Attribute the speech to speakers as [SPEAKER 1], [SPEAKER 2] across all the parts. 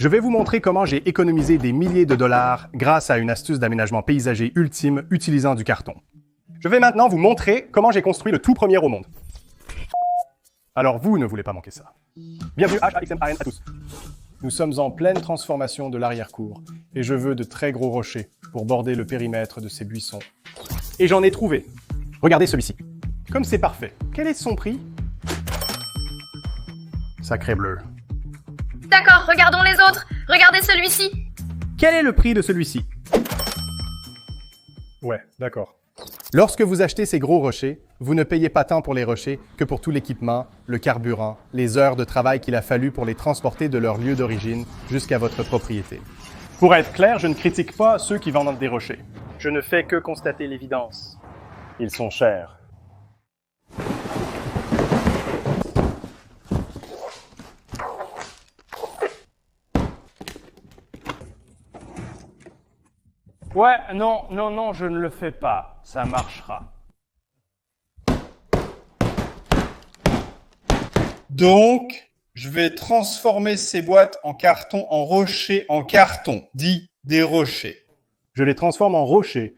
[SPEAKER 1] Je vais vous montrer comment j'ai économisé des milliers de dollars grâce à une astuce d'aménagement paysager ultime utilisant du carton. Je vais maintenant vous montrer comment j'ai construit le tout premier au monde. Alors vous ne voulez pas manquer ça. Bienvenue HAXMAN à tous. Nous sommes en pleine transformation de l'arrière-cour et je veux de très gros rochers pour border le périmètre de ces buissons. Et j'en ai trouvé. Regardez celui-ci. Comme c'est parfait, quel est son prix? Sacré bleu.
[SPEAKER 2] D'accord, regardons les autres. Regardez celui-ci.
[SPEAKER 1] Quel est le prix de celui-ci? Ouais, d'accord. Lorsque vous achetez ces gros rochers, vous ne payez pas tant pour les rochers que pour tout l'équipement, le carburant, les heures de travail qu'il a fallu pour les transporter de leur lieu d'origine jusqu'à votre propriété. Pour être clair, je ne critique pas ceux qui vendent des rochers. Je ne fais que constater l'évidence. Ils sont chers.
[SPEAKER 3] Ouais, non, je ne le fais pas. Ça marchera.
[SPEAKER 4] Donc, je vais transformer ces boîtes en carton, en rochers, en carton, dit des rochers.
[SPEAKER 1] Je les transforme en rochers.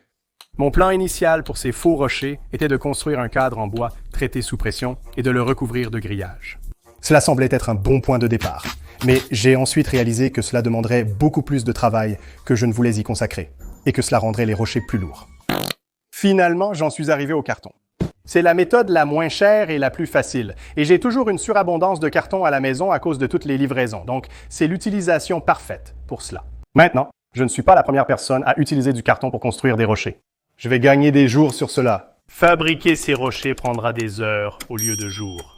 [SPEAKER 1] Mon plan initial pour ces faux rochers était de construire un cadre en bois traité sous pression et de le recouvrir de grillage. Cela semblait être un bon point de départ, mais j'ai ensuite réalisé que cela demanderait beaucoup plus de travail que je ne voulais y consacrer, et que cela rendrait les rochers plus lourds. Finalement, j'en suis arrivé au carton. C'est la méthode la moins chère et la plus facile, et j'ai toujours une surabondance de carton à la maison à cause de toutes les livraisons, donc c'est l'utilisation parfaite pour cela. Maintenant, je ne suis pas la première personne à utiliser du carton pour construire des rochers. Je vais gagner des jours sur cela. Fabriquer ces rochers prendra des heures au lieu de jours.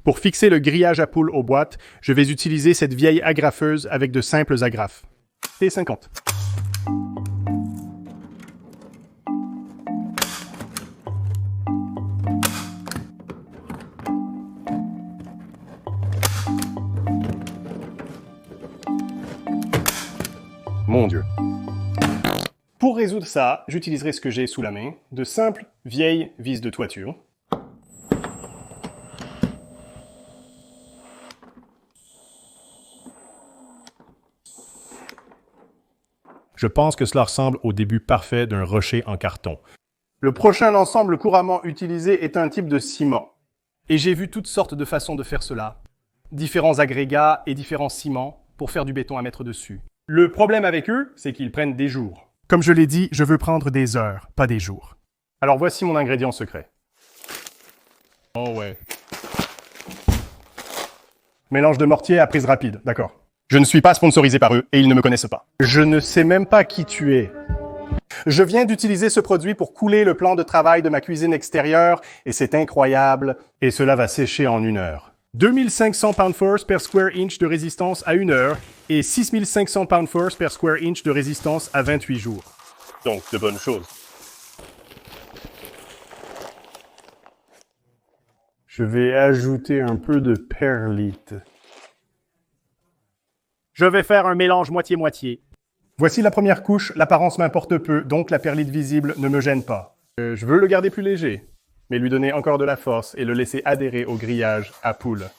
[SPEAKER 1] Pour fixer le grillage à poules aux boîtes, je vais utiliser cette vieille agrafeuse avec de simples agrafes. T50. Mon Dieu. Pour résoudre ça, j'utiliserai ce que j'ai sous la main, de simples vieilles vis de toiture. Je pense que cela ressemble au début parfait d'un rocher en carton. Le prochain ensemble couramment utilisé est un type de ciment. Et j'ai vu toutes sortes de façons de faire cela. Différents agrégats et différents ciments pour faire du béton à mettre dessus. Le problème avec eux, c'est qu'ils prennent des jours. Comme je l'ai dit, je veux prendre des heures, pas des jours. Alors voici mon ingrédient secret. Oh ouais. Mélange de mortier à prise rapide, d'accord. Je ne suis pas sponsorisé par eux et ils ne me connaissent pas. Je ne sais même pas qui tu es. Je viens d'utiliser ce produit pour couler le plan de travail de ma cuisine extérieure et c'est incroyable. Et cela va sécher en 1 heure. 2500 pound-force per square inch de résistance à 1 heure et 6500 pound-force per square inch de résistance à 28 jours. Donc, de bonnes choses. Je vais ajouter un peu de perlite. Je vais faire un mélange moitié-moitié. Voici la première couche, l'apparence m'importe peu, donc la perlite visible ne me gêne pas. Je veux le garder plus léger, mais lui donner encore de la force et le laisser adhérer au grillage à poules.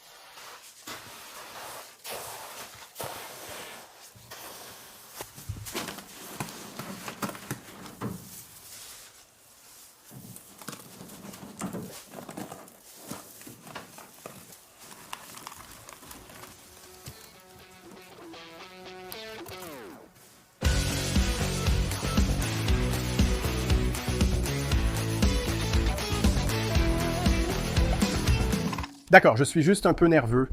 [SPEAKER 1] D'accord, je suis juste un peu nerveux.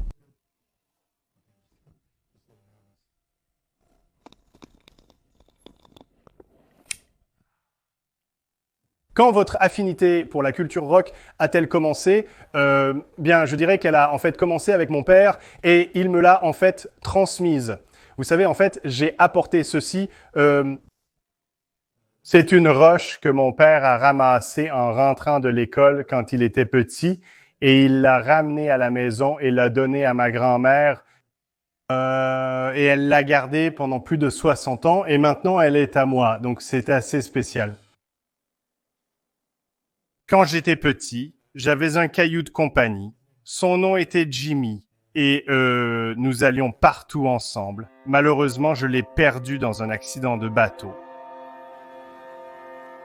[SPEAKER 1] Quand votre affinité pour la culture rock a-t-elle commencé? Bien, je dirais qu'elle a en fait commencé avec mon père et il me l'a en fait transmise. Vous savez, en fait, j'ai apporté ceci. C'est une roche que mon père a ramassée en rentrant de l'école quand il était petit. Et il l'a ramené à la maison et l'a donné à ma grand-mère. Et elle l'a gardée pendant plus de 60 ans et maintenant elle est à moi. Donc c'est assez spécial. Quand j'étais petit, j'avais un caillou de compagnie. Son nom était Jimmy. et nous allions partout ensemble. Malheureusement, je l'ai perdu dans un accident de bateau.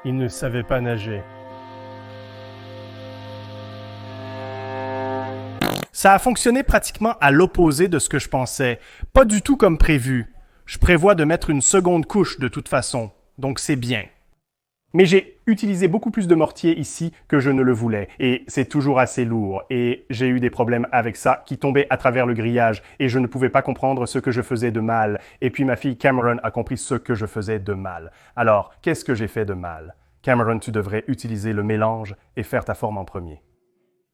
[SPEAKER 1] Il ne savait pas nager. Ça a fonctionné pratiquement à l'opposé de ce que je pensais. Pas du tout comme prévu. Je prévois de mettre une seconde couche de toute façon, donc c'est bien. Mais j'ai utilisé beaucoup plus de mortier ici que je ne le voulais, et c'est toujours assez lourd, et j'ai eu des problèmes avec ça qui tombaient à travers le grillage, et je ne pouvais pas comprendre ce que je faisais de mal, et puis ma fille Cameron a compris ce que je faisais de mal. Alors, qu'est-ce que j'ai fait de mal? Cameron, tu devrais utiliser le mélange et faire ta forme en premier.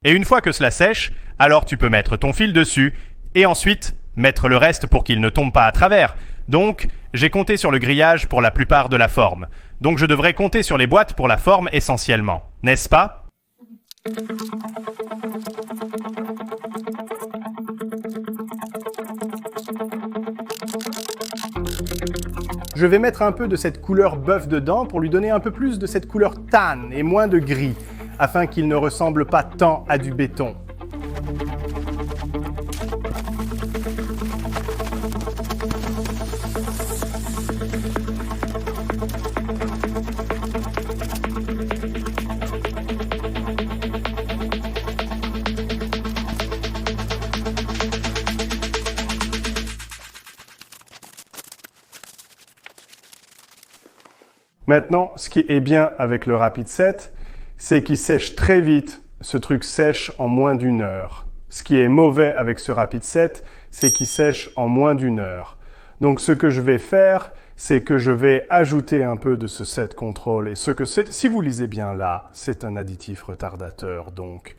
[SPEAKER 1] Et une fois que cela sèche, alors tu peux mettre ton fil dessus, et ensuite mettre le reste pour qu'il ne tombe pas à travers. Donc, j'ai compté sur le grillage pour la plupart de la forme. Donc je devrais compter sur les boîtes pour la forme essentiellement, n'est-ce pas? Je vais mettre un peu de cette couleur bœuf dedans pour lui donner un peu plus de cette couleur tan et moins de gris, afin qu'il ne ressemble pas tant à du béton. Maintenant, ce qui est bien avec le Rapid Set, c'est qu'il sèche très vite. Ce truc sèche en moins d'1 heure. Ce qui est mauvais avec ce Rapid Set, c'est qu'il sèche en moins d'1 heure. Donc ce que je vais faire, c'est que je vais ajouter un peu de ce Set Control. Et ce que c'est, si vous lisez bien là, c'est un additif retardateur, donc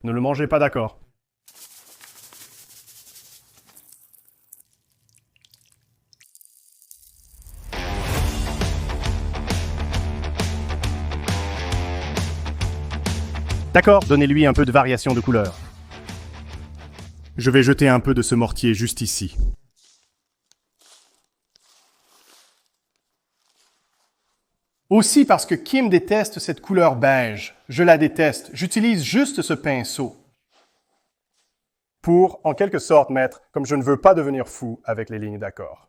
[SPEAKER 1] ne le mangez pas, d'accord? D'accord, donnez-lui un peu de variation de couleur. Je vais jeter un peu de ce mortier juste ici. Aussi parce que Kim déteste cette couleur beige. Je la déteste. J'utilise juste ce pinceau pour, en quelque sorte, mettre, comme je ne veux pas devenir fou avec les lignes d'accord.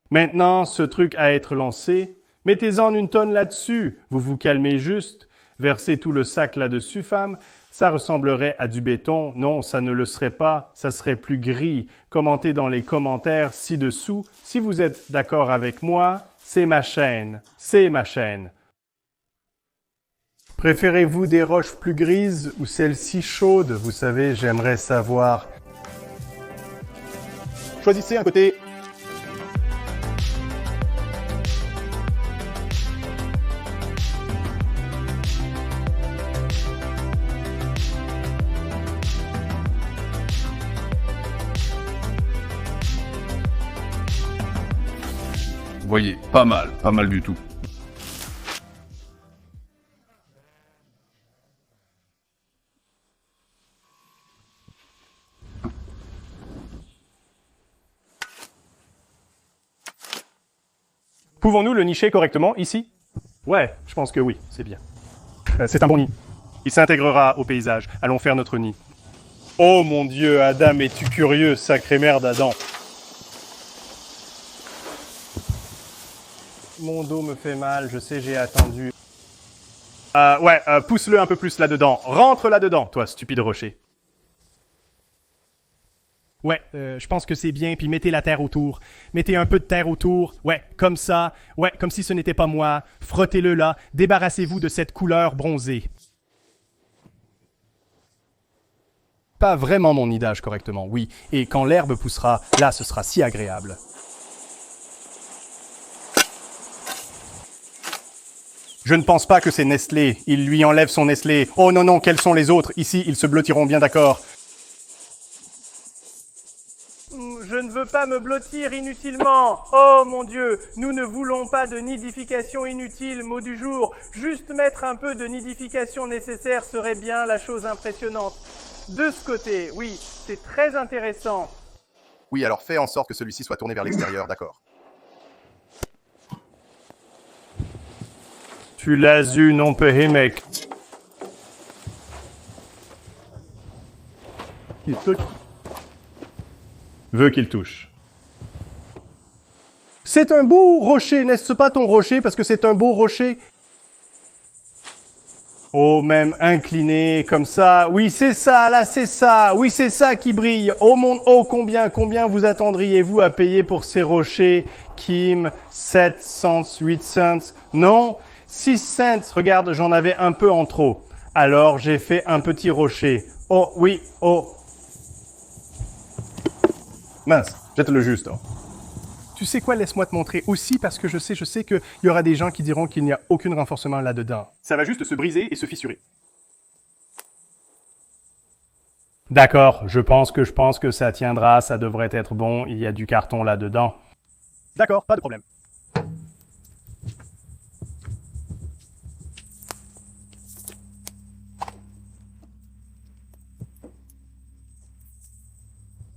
[SPEAKER 1] Maintenant, ce truc à être lancé, mettez-en une tonne là-dessus. Vous vous calmez juste. Versez tout le sac là-dessus, femme. Ça ressemblerait à du béton. Non, ça ne le serait pas. Ça serait plus gris. Commentez dans les commentaires ci-dessous. Si vous êtes d'accord avec moi, c'est ma chaîne. C'est ma chaîne. Préférez-vous des roches plus grises ou celles-ci chaudes? Vous savez, j'aimerais savoir. Choisissez un côté.
[SPEAKER 5] Vous voyez, pas mal du tout.
[SPEAKER 1] Pouvons-nous le nicher correctement ici? Ouais, je pense que oui, c'est bien. C'est un bon nid. Il s'intégrera au paysage. Allons faire notre nid. Oh mon Dieu, Adam, es-tu curieux, sacrée merde, Adam. Mon dos me fait mal, je sais, j'ai attendu. Pousse-le un peu plus là-dedans. Rentre là-dedans, toi, stupide rocher. Ouais, je pense que c'est bien, puis mettez la terre autour. Mettez un peu de terre autour, ouais, comme ça, ouais, comme si ce n'était pas moi. Frottez-le là, débarrassez-vous de cette couleur bronzée. Pas vraiment mon nidage correctement, oui, et quand l'herbe poussera, là, ce sera si agréable. Je ne pense pas que c'est Nestlé, il lui enlève son Nestlé. Oh non, non, quels sont les autres? Ici, ils se blottiront bien d'accord. Je ne veux pas me blottir inutilement. Oh mon Dieu, nous ne voulons pas de nidification inutile, mot du jour. Juste mettre un peu de nidification nécessaire serait bien la chose impressionnante. De ce côté, oui, c'est très intéressant.
[SPEAKER 6] Oui, alors fais en sorte que celui-ci soit tourné vers l'extérieur, d'accord.
[SPEAKER 1] Tu l'as eu, non peu mec. Il touche. Veut qu'il touche. C'est un beau rocher, n'est-ce pas ton rocher, parce que c'est un beau rocher? Oh, même incliné, comme ça. Oui, c'est ça, là, c'est ça. Oui, c'est ça qui brille. Oh, combien vous attendriez-vous à payer pour ces rochers? Kim, 7 cents, 8 cents. Non, 6 cents. Regarde, j'en avais un peu en trop. Alors, j'ai fait un petit rocher. Oh, oui, oh. Mince, jette-le juste. Oh. Tu sais quoi, laisse-moi te montrer aussi parce que je sais qu'il y aura des gens qui diront qu'il n'y a aucun renforcement là-dedans. Ça va juste se briser et se fissurer. D'accord, je pense que ça tiendra, ça devrait être bon, il y a du carton là-dedans. D'accord, pas de problème.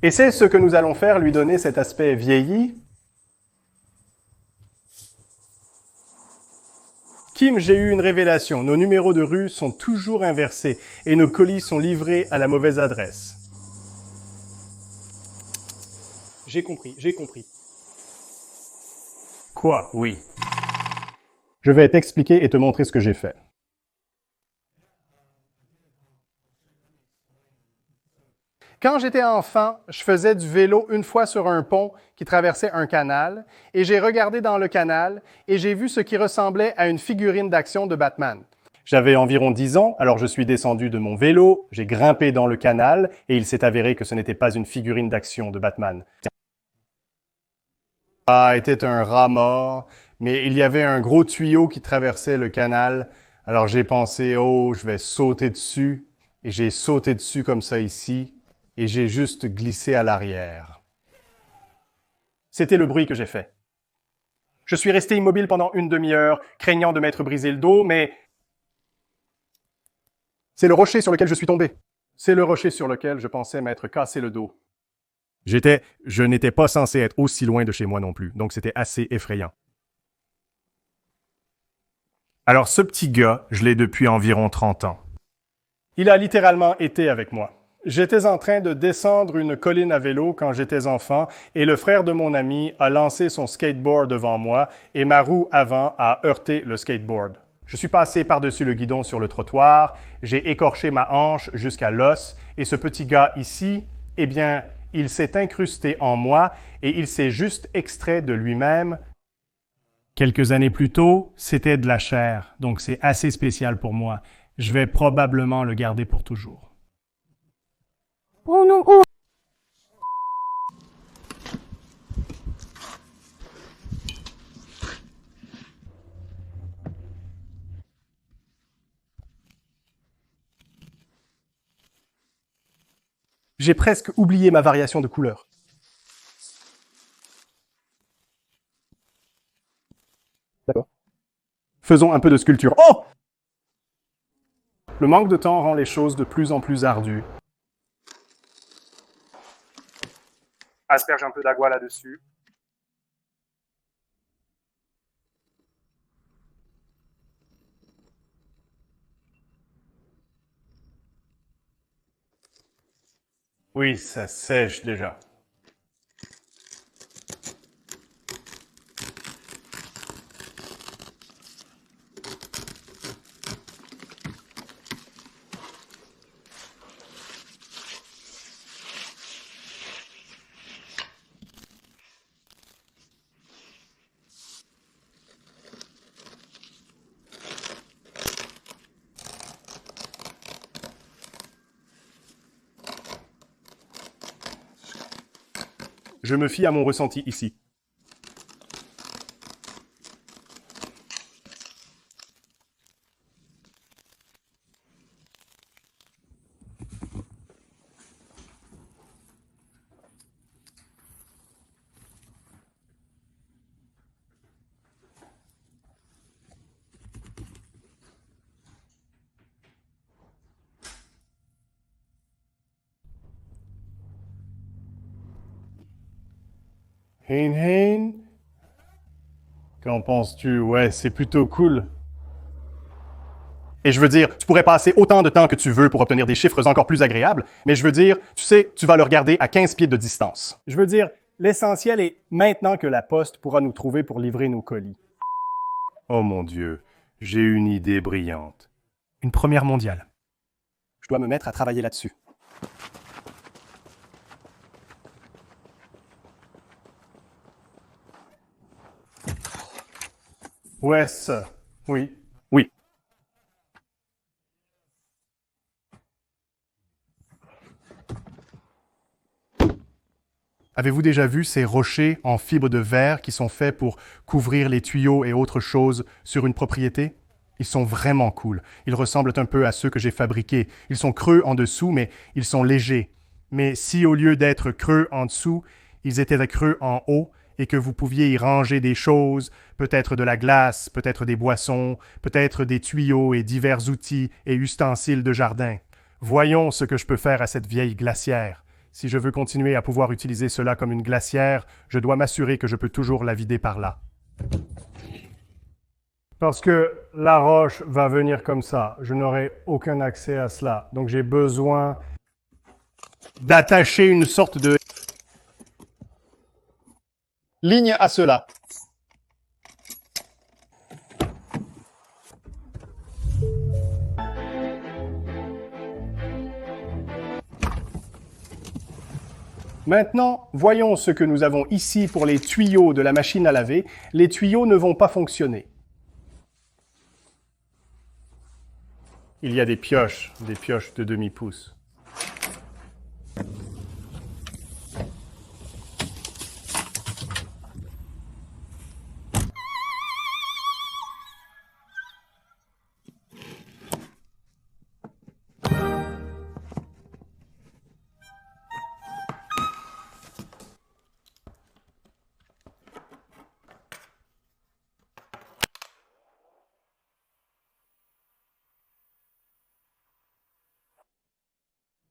[SPEAKER 1] Et c'est ce que nous allons faire, lui donner cet aspect vieilli. Kim, j'ai eu une révélation. Nos numéros de rue sont toujours inversés et nos colis sont livrés à la mauvaise adresse. J'ai compris. Quoi? Oui. Je vais t'expliquer et te montrer ce que j'ai fait. Quand j'étais enfant, je faisais du vélo une fois sur un pont qui traversait un canal et j'ai regardé dans le canal et j'ai vu ce qui ressemblait à une figurine d'action de Batman. J'avais environ 10 ans, alors je suis descendu de mon vélo, j'ai grimpé dans le canal et il s'est avéré que ce n'était pas une figurine d'action de Batman. Ah, était un rat mort, mais il y avait un gros tuyau qui traversait le canal. Alors j'ai pensé, oh, je vais sauter dessus et j'ai sauté dessus comme ça ici. Et j'ai juste glissé à l'arrière. C'était le bruit que j'ai fait. Je suis resté immobile pendant une demi-heure, craignant de m'être brisé le dos, mais c'est le rocher sur lequel je suis tombé. C'est le rocher sur lequel je pensais m'être cassé le dos. Je n'étais pas censé être aussi loin de chez moi non plus, donc c'était assez effrayant. Alors ce petit gars, je l'ai depuis environ 30 ans. Il a littéralement été avec moi. J'étais en train de descendre une colline à vélo quand j'étais enfant et le frère de mon ami a lancé son skateboard devant moi et ma roue avant a heurté le skateboard. Je suis passé par-dessus le guidon sur le trottoir, j'ai écorché ma hanche jusqu'à l'os et ce petit gars ici, eh bien, il s'est incrusté en moi et il s'est juste extrait de lui-même. Quelques années plus tôt, c'était de la chair, donc c'est assez spécial pour moi. Je vais probablement le garder pour toujours.
[SPEAKER 6] Oh non, oh.
[SPEAKER 1] J'ai presque oublié ma variation de couleur. D'accord. Faisons un peu de sculpture. Oh! Le manque de temps rend les choses de plus en plus ardues. Asperge un peu d'agua là-dessus. Oui, ça sèche déjà. Je me fie à mon ressenti ici. Hein, hein. Qu'en penses-tu? Ouais, c'est plutôt cool. Et je veux dire, tu pourrais passer autant de temps que tu veux pour obtenir des chiffres encore plus agréables, mais je veux dire, tu sais, tu vas le regarder à 15 pieds de distance. Je veux dire, l'essentiel est maintenant que la poste pourra nous trouver pour livrer nos colis. Oh mon Dieu, j'ai une idée brillante. Une première mondiale. Je dois me mettre à travailler là-dessus. Wes, oui, oui. Avez-vous déjà vu ces rochers en fibre de verre qui sont faits pour couvrir les tuyaux et autres choses sur une propriété? Ils sont vraiment cool. Ils ressemblent un peu à ceux que j'ai fabriqués. Ils sont creux en dessous, mais ils sont légers. Mais si au lieu d'être creux en dessous, ils étaient creux en haut et que vous pouviez y ranger des choses, peut-être de la glace, peut-être des boissons, peut-être des tuyaux et divers outils et ustensiles de jardin. Voyons ce que je peux faire à cette vieille glacière. Si je veux continuer à pouvoir utiliser cela comme une glacière, je dois m'assurer que je peux toujours la vider par là. Parce que la roche va venir comme ça. Je n'aurai aucun accès à cela. Donc j'ai besoin d'attacher une sorte de ligne à cela. Maintenant, voyons ce que nous avons ici pour les tuyaux de la machine à laver. Les tuyaux ne vont pas fonctionner. Il y a des pioches de demi-pouce.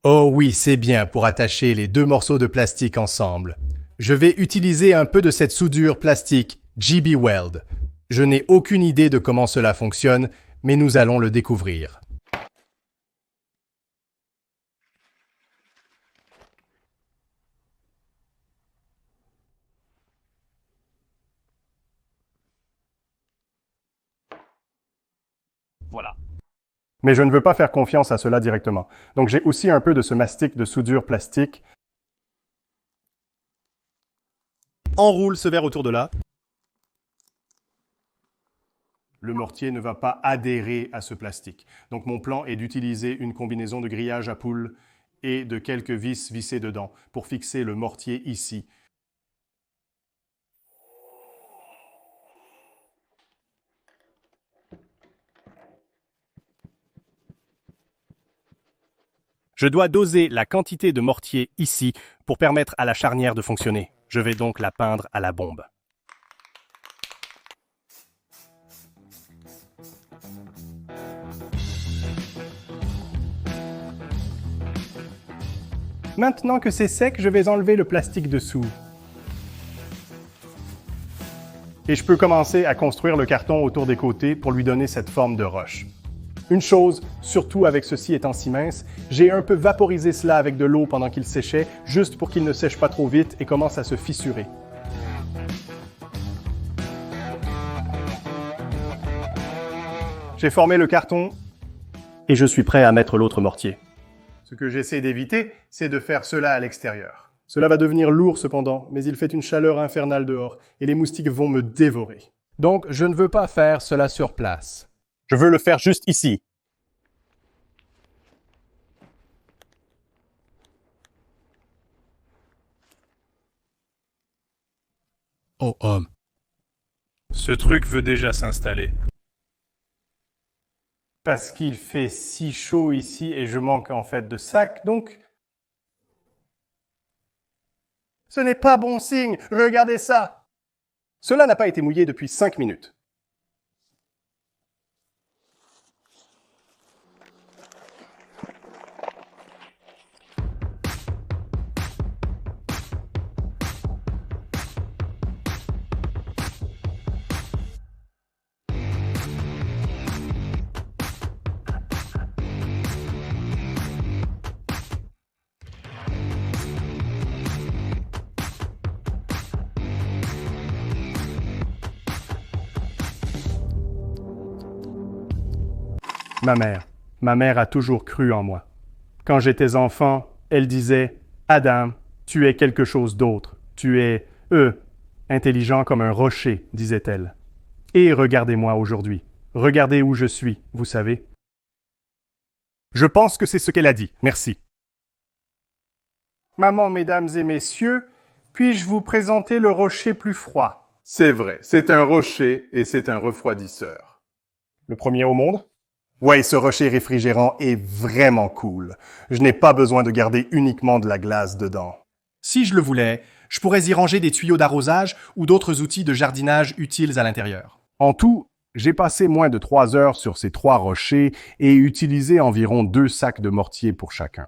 [SPEAKER 1] Oh oui, c'est bien pour attacher les deux morceaux de plastique ensemble. Je vais utiliser un peu de cette soudure plastique GB Weld. Je n'ai aucune idée de comment cela fonctionne, mais nous allons le découvrir.
[SPEAKER 3] Voilà.
[SPEAKER 1] Mais je ne veux pas faire confiance à cela directement. Donc j'ai aussi un peu de ce mastic de soudure plastique. Enroule ce verre autour de là. Le mortier ne va pas adhérer à ce plastique. Donc mon plan est d'utiliser une combinaison de grillage à poules et de quelques vis vissées dedans pour fixer le mortier ici. Je dois doser la quantité de mortier ici pour permettre à la charnière de fonctionner. Je vais donc la peindre à la bombe. Maintenant que c'est sec, je vais enlever le plastique dessous. Et je peux commencer à construire le carton autour des côtés pour lui donner cette forme de roche. Une chose, surtout avec ceci étant si mince, j'ai un peu vaporisé cela avec de l'eau pendant qu'il séchait, juste pour qu'il ne sèche pas trop vite et commence à se fissurer. J'ai formé le carton et je suis prêt à mettre l'autre mortier. Ce que j'essaie d'éviter, c'est de faire cela à l'extérieur. Cela va devenir lourd cependant, mais il fait une chaleur infernale dehors et les moustiques vont me dévorer. Donc, je ne veux pas faire cela sur place. Je veux le faire juste ici. Oh, homme.
[SPEAKER 5] Ce truc veut déjà s'installer.
[SPEAKER 1] Parce qu'il fait si chaud ici et je manque en fait de sac, donc... Ce n'est pas bon signe, regardez ça! Cela n'a pas été mouillé depuis 5 minutes. Ma mère a toujours cru en moi. Quand j'étais enfant, elle disait « Adam, tu es quelque chose d'autre. Tu es, intelligent comme un rocher, disait-elle. Et regardez-moi aujourd'hui. Regardez où je suis, vous savez. » Je pense que c'est ce qu'elle a dit. Merci.
[SPEAKER 4] Maman, mesdames et messieurs, puis-je vous présenter le rocher plus froid?
[SPEAKER 7] C'est vrai, c'est un rocher et c'est un refroidisseur.
[SPEAKER 1] Le premier au monde? Ouais, ce rocher réfrigérant est vraiment cool. Je n'ai pas besoin de garder uniquement de la glace dedans. Si je le voulais, je pourrais y ranger des tuyaux d'arrosage ou d'autres outils de jardinage utiles à l'intérieur. En tout, j'ai passé moins de 3 heures sur ces 3 rochers et utilisé environ 2 sacs de mortier pour chacun.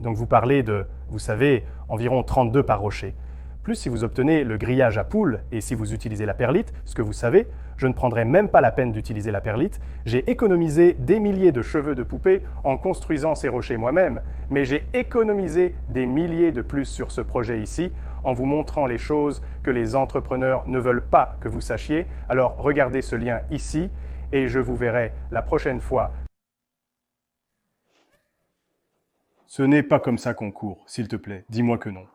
[SPEAKER 1] Donc vous parlez de, vous savez, environ 32 par rocher. Plus si vous obtenez le grillage à poules et si vous utilisez la perlite, ce que vous savez, je ne prendrai même pas la peine d'utiliser la perlite. J'ai économisé des milliers de cheveux de poupée en construisant ces rochers moi-même, mais j'ai économisé des milliers de plus sur ce projet ici en vous montrant les choses que les entrepreneurs ne veulent pas que vous sachiez. Alors regardez ce lien ici et je vous verrai la prochaine fois. Ce n'est pas comme ça qu'on court, s'il te plaît, dis-moi que non.